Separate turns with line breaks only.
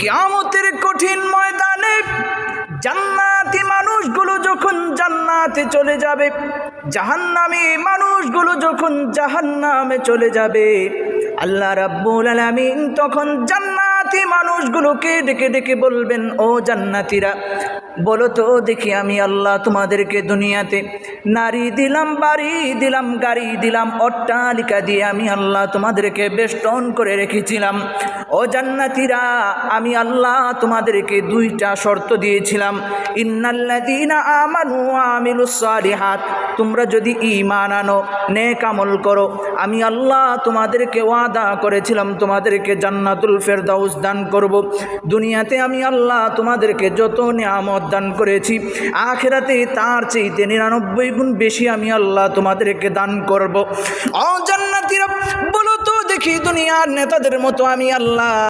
কিয়ামতের কঠিন ময়দানে জান্নাতি মানুষগুলো যখন জান্নাতে চলে যাবে, জাহান্নামী মানুষগুলো যখন জাহান্নামে চলে যাবে, আল্লাহ রাব্বুল আলামিন তখন জান্নাতি মানুষগুলোকে ডেকে ডেকে বলবেন, ও জান্নাতীরা, বলো তো দেখি আমি আল্লাহ তোমাদেরকে দুনিয়াতে নারী দিলাম, বাড়ি দিলাম, গাড়ি দিলাম, অট্টালিকা দিয়ে আমি আল্লাহ তোমাদেরকে বেষ্টন করে রেখেছিলাম। ও জান্নাতীরা, আমি আল্লাহ তোমাদেরকে দুইটা শর্ত দিয়েছিলাম, ইন্নাল্লাযীনা আমানু ওয়া আমিলুস সালিহাত, তোমরা যদি ঈমান আনো, নেক আমল করো, আমি আল্লাহ তোমাদেরকে ওয়াদা করেছিলাম তোমাদেরকে জান্নাতুল ফেরদাউস দান করব। দুনিয়াতে আমি আল্লাহ তোমাদেরকে যত নিয়ামত দান করেছি, আখিরাতে তার চেয়ে 99 গুণ বেশি আমি আল্লাহ তোমাদেরকে দান করব। ও জান্নাতীরা, বলো তো দেখি দুনিয়ার নেতাদের মতো আমি আল্লাহ